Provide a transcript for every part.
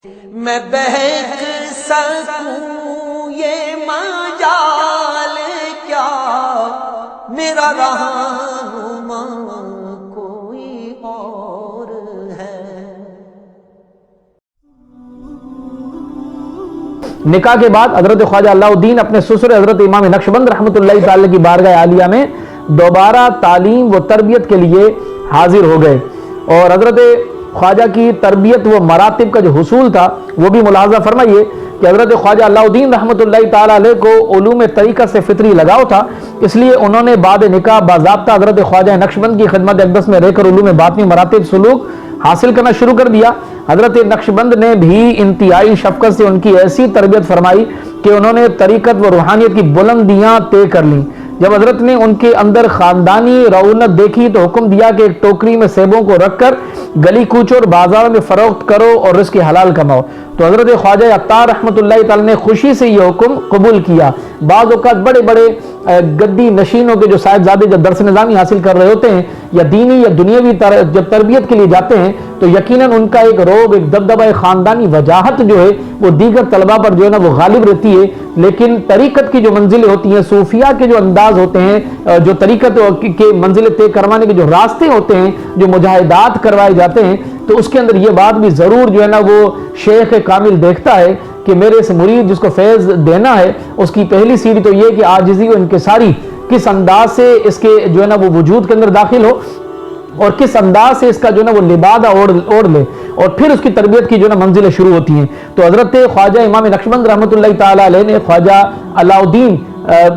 میں بہک سکوں یہ مجال کیا، میرا رہنما کوئی اور ہے۔ نکاح کے بعد حضرت خواجہ علاؤ الدین اپنے سسر حضرت امام نقشبند رحمۃ اللہ تعالی کی بارگاہ عالیہ میں دوبارہ تعلیم و تربیت کے لیے حاضر ہو گئے، اور حضرت خواجہ کی تربیت و مراتب کا جو حصول تھا وہ بھی ملاحظہ فرمائیے کہ حضرت خواجہ علاؤ الدین رحمۃ اللہ تعالی علیہ کو علوم طریقہ سے فطری لگاؤ تھا، اس لیے انہوں نے بعد نکاح باضابطہ حضرت خواجہ نقشبند کی خدمت اقدس میں رہ کر علوم باطنی مراتب سلوک حاصل کرنا شروع کر دیا۔ حضرت نقشبند نے بھی انتہائی شفقت سے ان کی ایسی تربیت فرمائی کہ انہوں نے طریقت و روحانیت کی بلندیاں طے کر لیں۔ جب حضرت نے ان کے اندر خاندانی رونق دیکھی تو حکم دیا کہ ایک ٹوکری میں سیبوں کو رکھ کر گلی کوچو اور بازاروں میں فروخت کرو اور رزق حلال کماؤ۔ تو حضرت خواجہ عطار رحمۃ اللہ تعالی نے خوشی سے یہ حکم قبول کیا۔ بعض اوقات بڑے بڑے گدی نشینوں کے جو صاحبزادے جب درس نظامی حاصل کر رہے ہوتے ہیں یا دینی یا دنیاوی جب تربیت کے لیے جاتے ہیں تو یقیناً ان کا ایک روب، ایک دبدبہ، خاندانی وجاہت جو ہے وہ دیگر طلبہ پر جو ہے نا وہ غالب رہتی ہے، لیکن طریقت کی جو منزلیں ہوتی ہیں، صوفیہ کے جو انداز ہوتے ہیں، جو طریقت کے منزلیں طے کروانے کے جو راستے ہوتے ہیں، جو مجاہدات کروائے جاتے ہیں، تو اس کے اندر یہ بات بھی ضرور جو ہے نا وہ شیخ کامل دیکھتا ہے کہ میرے اس مرید جس کو فیض دینا ہے اس کی پہلی سیڑھی تو یہ کہ عاجزی و انکساری کس انداز سے اس کے جو ہے نا وہ وجود کے اندر داخل ہو اور کس انداز سے اس کا جو ہے نا وہ لبادہ اوڑھ لے، اور پھر اس کی تربیت کی جو ہے نا منزلیں شروع ہوتی ہیں۔ تو حضرت خواجہ امام نقشبند رحمۃ اللہ تعالی علیہ نے خواجہ علاؤ الدین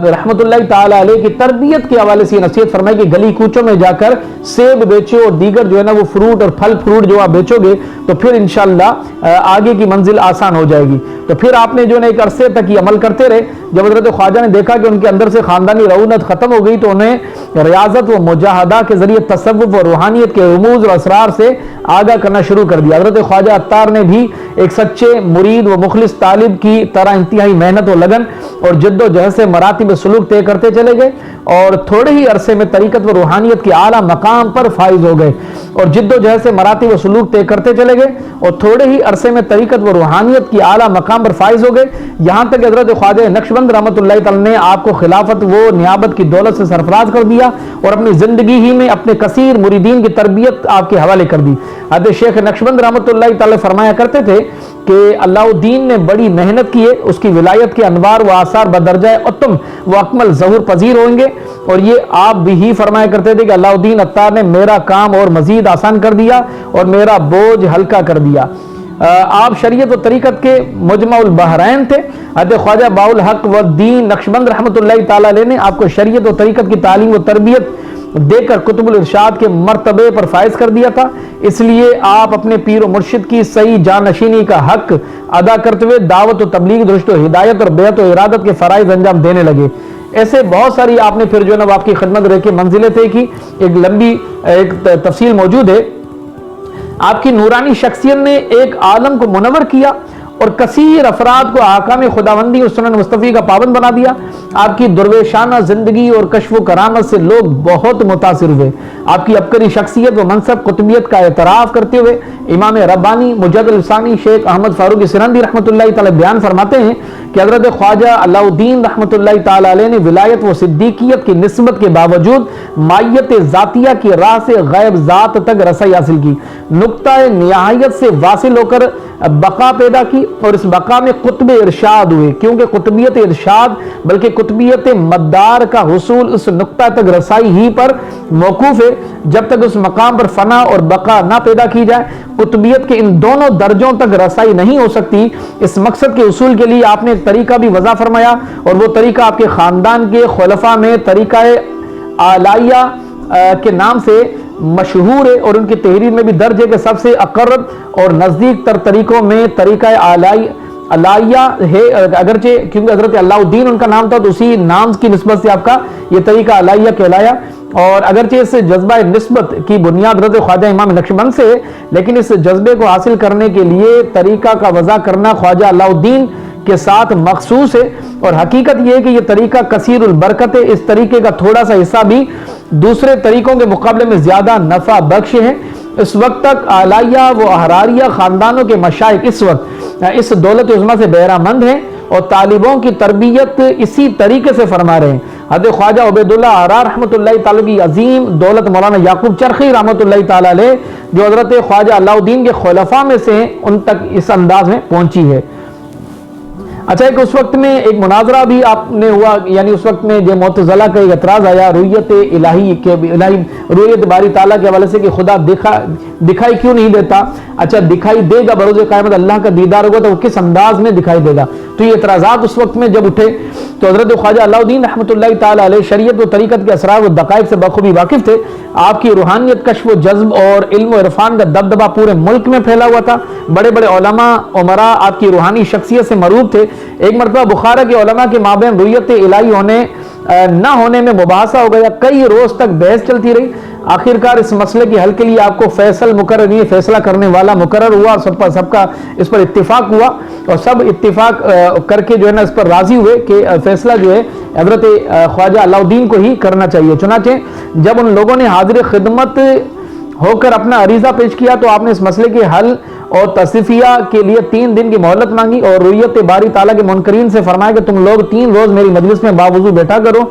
رحمۃ اللہ تعالی علیہ کی تربیت کے حوالے سے نصیحت فرمائی کہ گلی کوچوں میں جا کر سیب بیچو اور دیگر جو ہے نا وہ فروٹ اور پھل فروٹ جو آپ بیچو گے تو پھر انشاءاللہ آگے کی منزل آسان ہو جائے گی۔ تو پھر آپ نے جو ہے نا ایک عرصے تک یہ عمل کرتے رہے۔ جب حضرت خواجہ نے دیکھا کہ ان کے اندر سے خاندانی رونق ختم ہو گئی تو انہیں ریاضت و مجاہدہ کے ذریعے تصوف و روحانیت کے رموز و اسرار سے آگاہ کرنا شروع کر دیا۔ حضرت خواجہ عطار نے بھی ایک سچے مرید و مخلص طالب کی طرح انتہائی محنت و لگن اور جد و جہد سے مراتب سلوک طے کرتے چلے گئے، اور تھوڑے ہی عرصے میں طریقت و روحانیت کے اعلیٰ مقام پر فائز ہو گئے، اور جد و جہد سے مراتب و سلوک طے کرتے چلے گئے اور تھوڑے ہی عرصے میں طریقت و روحانیت کی اعلیٰ مقام پر فائز ہو گئے، یہاں تک کہ حضرت خواجہ نقشبند رحمۃ اللہ تعالی نے آپ کو خلافت و نیابت کی دولت سے سرفراز کر دیا اور اپنی زندگی ہی میں اپنے کثیر مریدین کی تربیت آپ کے حوالے کر دی۔ حضرت شیخ نقشبند رحمۃ اللہ تعالی فرمایا کرتے تھے کہ علاؤ الدین نے بڑی محنت کی ہے، اس کی ولایت کے انوار و آثار بدرجہ اتم و اکمل ظہور پذیر ہوں گے، اور یہ آپ بھی ہی فرمایا کرتے تھے کہ علاؤ الدین عطار نے میرا کام اور مزید آسان کر دیا اور میرا بوجھ ہلکا کر دیا۔ آپ شریعت و طریقت کے مجمع البحرین تھے۔ حضرت خواجہ باؤ الحق و الدین نقشبند رحمۃ اللہ تعالی علیہ نے آپ کو شریعت و طریقت کی تعلیم و تربیت دے کر قطب الارشاد کے مرتبے پر فائز کر دیا تھا، اس لیے آپ اپنے پیر و مرشد کی صحیح جانشینی کا حق ادا کرتے ہوئے دعوت و تبلیغ، درشت و ہدایت اور بیعت و ارادت کے فرائض انجام دینے لگے۔ ایسے بہت ساری آپ نے پھر جو ہے نا آپ کی خدمت رہ کے منزلیں طے کی، ایک لمبی ایک تفصیل موجود ہے۔ آپ کی نورانی شخصیت نے ایک عالم کو منور کیا اور کثیر افراد کو احکام خداوندی اور سنن مصطفی کا پابند بنا دیا۔ آپ کی درویشانہ زندگی اور کشف و کرامت سے لوگ بہت متاثر ہوئے۔ آپ کی عبقری شخصیت و منصب قطبیت کا اعتراف کرتے ہوئے امام ربانی مجدد الثانی شیخ احمد فاروق سرندی رحمۃ اللہ تعالی بیان فرماتے ہیں کہ حضرت خواجہ علاؤ الدین رحمۃ اللہ تعالی علیہ نے ولایت و صدیقیت کی نسبت کے باوجود مائیت ذاتیہ کی راہ سے غیب ذات تک رسائی حاصل کی، نقطہ نہایت سے واصل ہو کر بقا پیدا کی، اور اس بقا میں قطب ارشاد ہوئے، کیونکہ قطبیت ارشاد بلکہ قطبیت مدار کا حصول اس نقطہ تک رسائی ہی پر موقوف ہے جب تک اس مقام پر فنا اور بقا نہ پیدا کی جائے قطبیت کے ان دونوں درجوں تک رسائی نہیں ہو سکتی۔ اس مقصد کے حصول کے لیے آپ نے ایک طریقہ بھی وضع فرمایا، اور وہ طریقہ آپ کے خاندان کے خلفاء میں طریقہ آلائیہ کے نام سے مشہور ہے، اور ان کی تحریر میں بھی درج ہے کہ سب سے اقرب اور نزدیک تر طریقوں میں طریقہ علائیہ ہے، اگرچہ کیونکہ حضرت علاؤ الدین ان کا نام تھا تو اسی نام کی نسبت سے آپ کا یہ طریقہ علائیہ کہلایا، اور اگرچہ اس جذبہ نسبت کی بنیاد حضرت خواجہ امام نقشبند سے ہے، لیکن اس جذبے کو حاصل کرنے کے لیے طریقہ کا وضع کرنا خواجہ علاؤ الدین کے ساتھ مخصوص ہے، اور حقیقت یہ ہے کہ یہ طریقہ کثیر البرکت ہے۔ اس طریقے کا تھوڑا سا حصہ بھی دوسرے طریقوں کے مقابلے میں زیادہ نفع بخش ہے۔ اس وقت تک آلائیہ و احراریہ خاندانوں کے مشائخ اس وقت اس دولت عظمیٰ سے بہرہ مند ہیں اور طالبوں کی تربیت اسی طریقے سے فرما رہے ہیں۔ حضرت خواجہ عبید اللہ آرا رحمۃ اللہ تعالی کی عظیم دولت مولانا یعقوب چرخی رحمۃ اللہ تعالی علیہ جو حضرت خواجہ علاء الدین کے خلفاء میں سے ہیں، ان تک اس انداز میں پہنچی ہے۔ اچھا، ایک اس وقت میں ایک مناظرہ بھی آپ نے ہوا، یعنی اس وقت میں جو معتزلہ کا ایک اعتراض آیا رویت الہی کے رویت باری تعالیٰ کے حوالے سے کہ خدا دکھائی کیوں نہیں دیتا؟ اچھا، دکھائی دے گا بروز قیامت، اللہ کا دیدار ہوگا تو وہ کس انداز میں دکھائی دے گا؟ تو یہ اعتراضات اس وقت میں جب اٹھے تو حضرت خواجہ علاء الدین رحمۃ اللہ تعالی علیہ شریعت و طریقت کے اسرار و دقائق سے بخوبی واقف تھے۔ آپ کی روحانیت، کشف و جذب اور علم و عرفان کا دبدبہ پورے ملک میں پھیلا ہوا تھا۔ بڑے بڑے علماء عمراء آپ کی روحانی شخصیت سے مروب تھے۔ ایک مرتبہ بخارا کے علماء کے مابین رویت الہی ہونے نہ ہونے میں مباحثہ ہو گیا، کئی روز تک بحث چلتی رہی۔ آخرکار اس مسئلے کے حل کے لیے آپ کو فیصلہ کرنے والا مقرر ہوا اور سب کا اس پر اتفاق ہوا اور سب اتفاق کر کے جو ہے نا اس پر راضی ہوئے کہ فیصلہ جو ہے حضرت خواجہ علاء الدین کو ہی کرنا چاہیے۔ چنانچہ جب ان لوگوں نے حاضر خدمت ہو کر اپنا عریضہ پیش کیا تو آپ نے اس مسئلے کے حل اور تصفیہ کے لیے 3 دن کی مہلت مانگی اور رویت باری تعالیٰ کے منکرین سے فرمایا کہ تم لوگ 3 روز میری مجلس میں باوضو بیٹھا کرو،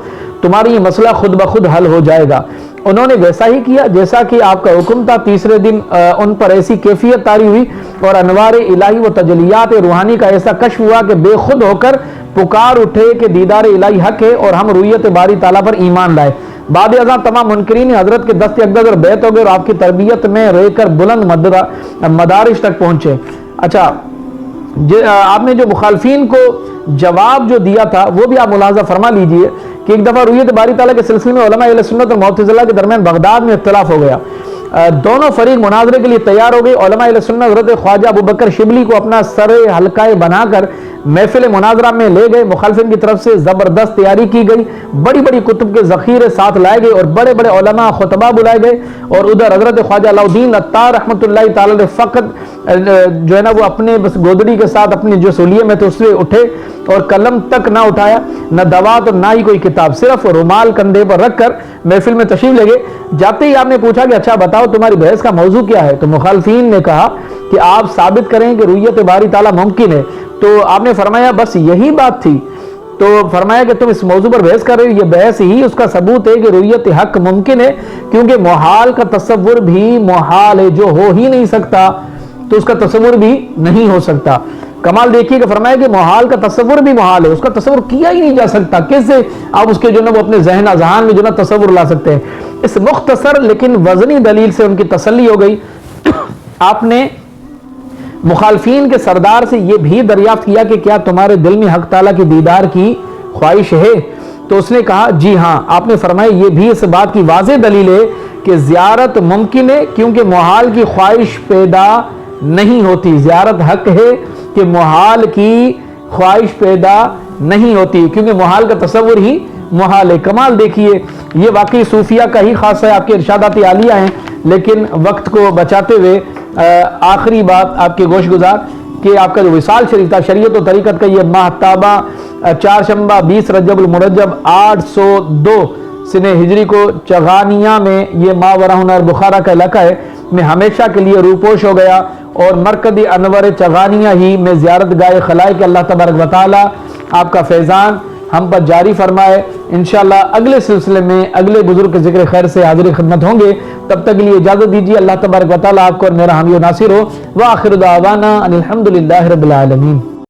تمہاری یہ مسئلہ خود بخود حل ہو جائے گا۔ انہوں نے ویسا ہی کیا جیسا کہ آپ کا حکم تھا۔ تیسرے دن ان پر ایسی کیفیت طاری ہوئی اور انوار الہی و تجلیات روحانی کا ایسا کشف ہوا کہ بے خود ہو کر پکار اٹھے کہ دیدار الہی حق ہے اور ہم رویت باری تعالیٰ پر ایمان لائے۔ بعد ازاں تمام منکرین حضرت کے دست اقدس اور بیعت ہو گئے اور آپ کی تربیت میں رہ کر بلند مدارج تک پہنچے۔ اچھا، آپ نے جو مخالفین کو جواب جو دیا تھا وہ بھی آپ ملاحظہ فرما لیجئے کہ ایک دفعہ رویت باری تعالیٰ کے سلسلے میں علماء اہل سنت اور معتزلہ کے درمیان بغداد میں اختلاف ہو گیا۔ دونوں فریق مناظرے کے لیے تیار ہو گئے۔ علماء اہل سنت حضرت خواجہ ابو بکر شبلی کو اپنا سر حلقہ بنا کر محفل مناظرہ میں لے گئے۔ مخالفین کی طرف سے زبردست تیاری کی گئی، بڑی بڑی کتب کے ذخیرے ساتھ لائے گئے اور بڑے بڑے علماء خطبہ بلائے گئے اور ادھر حضرت خواجہ علاء الدین عطار رحمۃ اللہ تعالی نے فقط جو ہے نا وہ اپنے بس گودڑی کے ساتھ اپنی جو سولیے میں تھے اس سے اٹھے اور قلم تک نہ اٹھایا، نہ دوات اور نہ ہی کوئی کتاب، صرف رومال کندھے پر رکھ کر محفل میں تشریف لے گئے۔ جاتے ہی آپ نے پوچھا کہ اچھا بتاؤ تمہاری بحث کا موضوع کیا ہے؟ تو مخالفین نے کہا کہ آپ ثابت کریں کہ رویت باری تعالیٰ ممکن ہے۔ تو آپ نے فرمایا بس یہی بات تھی۔ تو فرمایا کہ تم اس موضوع پر بحث کر رہے ہو، یہ بحث ہی اس کا ثبوت ہے کہ رویت حق ممکن ہے، کیونکہ محال کا تصور بھی محال ہے، جو ہو ہی نہیں سکتا تو اس کا تصور بھی نہیں ہو سکتا۔ کمال دیکھیے کہ فرمایا کہ محال کا تصور بھی محال ہے، اس کا تصور کیا ہی نہیں جا سکتا، کیسے آپ اس کے جو ہے وہ اپنے ذہن اذہان میں جو ہے تصور لا سکتے ہیں؟ اس مختصر لیکن وزنی دلیل سے ان کی تسلی ہو گئی۔ آپ نے مخالفین کے سردار سے یہ بھی دریافت کیا کہ کیا تمہارے دل میں حق تعالیٰ کی دیدار کی خواہش ہے؟ تو اس نے کہا جی ہاں۔ آپ نے فرمایا یہ بھی اس بات کی واضح دلیل ہے کہ زیارت ممکن ہے، کیونکہ محال کی خواہش پیدا نہیں ہوتی۔ زیارت حق ہے کہ محال کی خواہش پیدا نہیں ہوتی، کیونکہ محال کا تصور ہی محال ہے۔ کمال دیکھیے، یہ واقعی صوفیہ کا ہی خاص ہے، آپ کے ارشادات عالیہ ہیں، لیکن وقت کو بچاتے ہوئے آخری بات آپ کے گوش گزار کہ آپ کا جو وصال شریف تھا، شریعت و طریقت کا یہ ماہتابہ 4 شنبہ 20 رجب المرجب 802 سنہ ہجری کو چغانیہ میں، یہ ماورا ہنر بخارا کا علاقہ ہے، میں ہمیشہ کے لیے روپوش ہو گیا اور مرکز انور چغانیہ ہی میں زیارت گاہ خلائے کہ اللہ تبارک و تعالی آپ کا فیضان ہم پر جاری فرمائے۔ انشاءاللہ اگلے سلسلے میں اگلے بزرگ کے ذکر خیر سے حاضر خدمت ہوں گے، تب تک کے لیے اجازت دیجیے۔ اللہ تبارک و تعالی آپ کو اور میرا حامی و ناصر ہو۔ وآخر دعوانا ان الحمدللہ رب العالمین۔